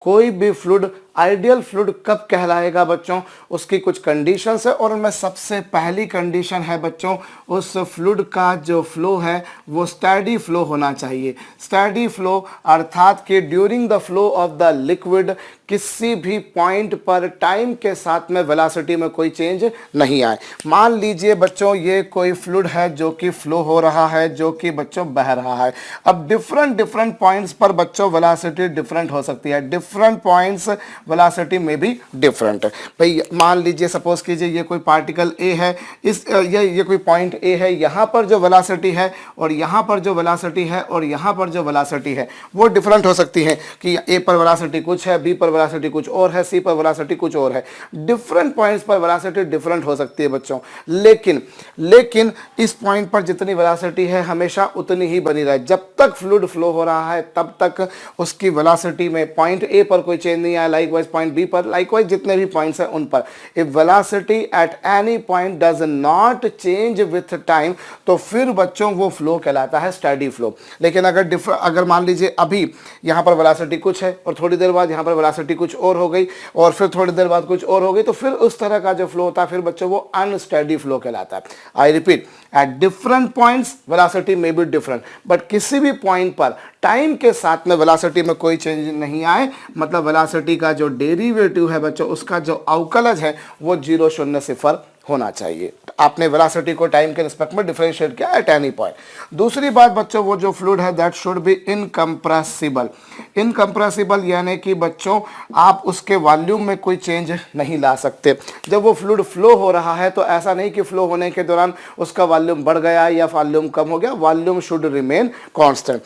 कोई भी fluid ideal fluid कब कहलाएगा बच्चों, उसकी कुछ कंडीशंस है और उनमें सबसे पहली कंडीशन है बच्चों, उस फ्लूइड का जो फ्लो है वो स्टडी फ्लो होना चाहिए। स्टडी फ्लो अर्थात कि during the flow of the liquid किसी भी पॉइंट पर टाइम के साथ में वेलोसिटी में कोई चेंज नहीं आए। मान लीजिए बच्चों ये कोई फ्लूइड है जो कि फ्लो हो रहा है, जो कि बच्चों बह रहा है। अब डिफरेंट पॉइंट्स पर बच्चों वेलोसिटी डिफरेंट हो सकती है, डिफरेंट पॉइंट्स वेलोसिटी में भी डिफरेंट है। भाई मान लीजिए सपोज कीजिए ये कोई पार्टिकल ए है, इस ये कोई पॉइंट ए है, यहाँ पर जो वेलोसिटी है और यहाँ पर जो वेलोसिटी है और यहाँ पर जो वेलोसिटी है वो डिफरेंट हो सकती है कि ए पर वेलोसिटी कुछ है, बी पर वेलोसिटी कुछ और है, सी पर वेलोसिटी कुछ और है। डिफरेंट पॉइंट्स पर वेलोसिटी डिफरेंट हो सकती है बच्चों, लेकिन इस पॉइंट पर जितनी वेलोसिटी है हमेशा उतनी ही बनी रहे। जब तक फ्लूइड फ्लो हो रहा है तब तक उसकी वेलोसिटी में पॉइंट ए पर कोई चेंज नहीं आया, लाइकवाइज पॉइंट बी पर, लाइकवाइज जितने भी पॉइंट्स हैं उन पर। If velocity at any point does not change with time, तो फिर बच्चों वो फ्लो कहलाता है स्टडी फ्लो। लेकिन अगर मान लीजिए अभी यहाँ पर वेलोसिटी कुछ है और थोड़ी देर बाद यहाँ पर वेलोसिटी कुछ और हो गई और फिर थोड़ी देर बाद कुछ और हो गई, तो फिर उस तरह का जो फ्लो होता है फिर बच्चों वो अनस्टडी फ्लो कहलाता है। I repeat, at different points velocity में बी डिफरेंट, बट किसी भी पॉइंट पर टाइम के साथ में वेलोसिटी में कोई चेंज नहीं आए, मतलब वेलोसिटी का जो डेरिवेटिव है बच्चों, उसका जो अवकलज है वो 0 0 0 होना चाहिए। आपने वेलोसिटी को टाइम के रिस्पेक्ट में डिफरेंशिएट किया एट एनी पॉइंट। दूसरी बात बच्चों, वो जो फ्लूइड है that should be incompressible. Incompressible यानी कि बच्चों आप उसके वॉल्यूम में कोई चेंज नहीं ला सकते। जब वो फ्लूइड फ्लो हो रहा है तो ऐसा नहीं कि फ्लो होने के दौरान उसका वॉल्यूम बढ़ गया या वॉल्यूम कम हो गया, volume should remain constant.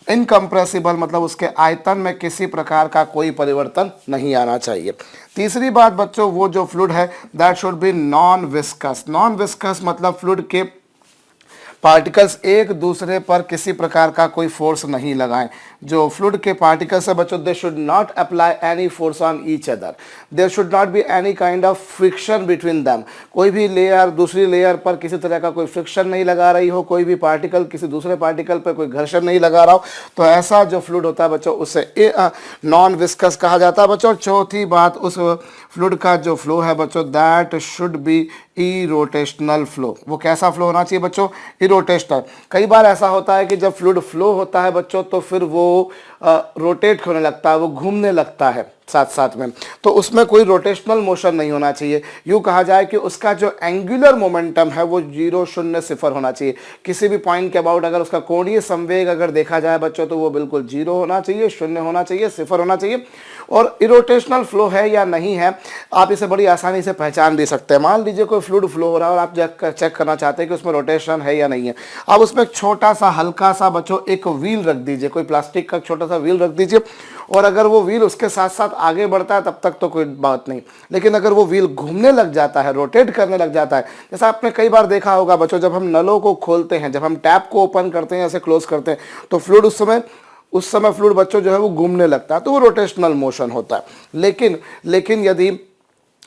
Incompressible मतलब उसके आयतन में किसी प्रकार का कोई परिवर्तन नहीं आना चाहिए। तीसरी बात बच्चों, वो जो फ्लूइड है that should be non viscous. Non viscous मतलब फ्लूइड के पार्टिकल्स एक दूसरे पर किसी प्रकार का कोई फोर्स नहीं लगाएं। जो फ्लूइड के पार्टिकल्स है बच्चों, they should not apply any force on each other, there should not be any kind of friction between them. कोई भी लेयर दूसरी लेयर पर किसी तरह का कोई फ्रिक्शन नहीं लगा रही हो, कोई भी पार्टिकल किसी दूसरे पार्टिकल पर कोई घर्षण नहीं लगा रहा हो, तो ऐसा जो फ्लूइड होता है बच्चों उसे नॉन विस्कस कहा जाता है बच्चों। चौथी बात, उस फ्लूइड का जो फ्लो है बच्चों that should be irrotational flow. वो कैसा फ्लो होना चाहिए बच्चों? इरोटेशनल। कई बार ऐसा होता है कि जब फ्लूइड फ्लो होता है बच्चों तो फिर वो रोटेट होने लगता है, वो घूमने लगता है साथ साथ में, तो उसमें कोई रोटेशनल मोशन नहीं होना चाहिए। यूँ कहा जाए कि उसका जो एंगुलर मोमेंटम है वो 0 0 0 होना चाहिए। किसी भी पॉइंट के अबाउट अगर उसका कोणीय संवेग अगर देखा जाए बच्चों तो वो बिल्कुल 0 होना चाहिए, 0 होना चाहिए, 0 होना चाहिए। और इरोटेशनल फ्लो है या नहीं है, आप इसे बड़ी आसानी से पहचान भी सकते हैं। मान लीजिए कोई फ्लूइड फ्लो हो रहा है और आप चेक करना चाहते हैं कि उसमें रोटेशन है या नहीं है। आप उसमें एक छोटा सा हल्का सा बच्चों एक व्हील रख दीजिए, कोई प्लास्टिक का छोटा सा व्हील रख दीजिए, और अगर वो व्हील उसके साथ साथ आगे बढ़ता है तब तक तो कोई बात नहीं, लेकिन अगर वो व्हील घूमने लग जाता है, रोटेट करने लग जाता है, जैसा आपने कई बार देखा होगा बच्चों, जब हम नलों को खोलते हैं, जब हम टैप को ओपन करते हैं, ऐसे क्लोज करते हैं, तो फ्लूइड उस समय फ्लूइड बच्चों जो है वो घूमने लगता है, तो वो रोटेशनल मोशन होता है। लेकिन यदि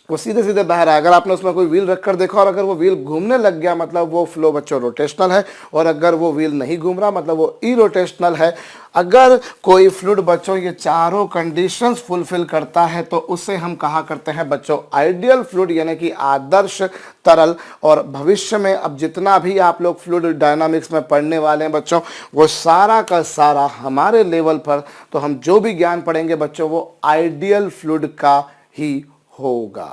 वो सीधे सीधे बह रहा है, अगर आपने उसमें कोई व्हील रखकर देखा और अगर वो व्हील घूमने लग गया मतलब वो फ्लो बच्चों रोटेशनल है, और अगर वो व्हील नहीं घूम रहा मतलब वो इरोटेशनल है। अगर कोई फ्लूइड बच्चों ये चारों कंडीशंस फुलफिल करता है तो उसे हम कहा करते हैं बच्चों आइडियल फ्लूइड, यानी कि आदर्श तरल। और भविष्य में अब जितना भी आप लोग फ्लूइड डायनामिक्स में पढ़ने वाले हैं बच्चों, वो सारा का सारा हमारे लेवल पर, तो हम जो भी ज्ञान पढ़ेंगे बच्चों वो आइडियल फ्लूइड का ही होगा।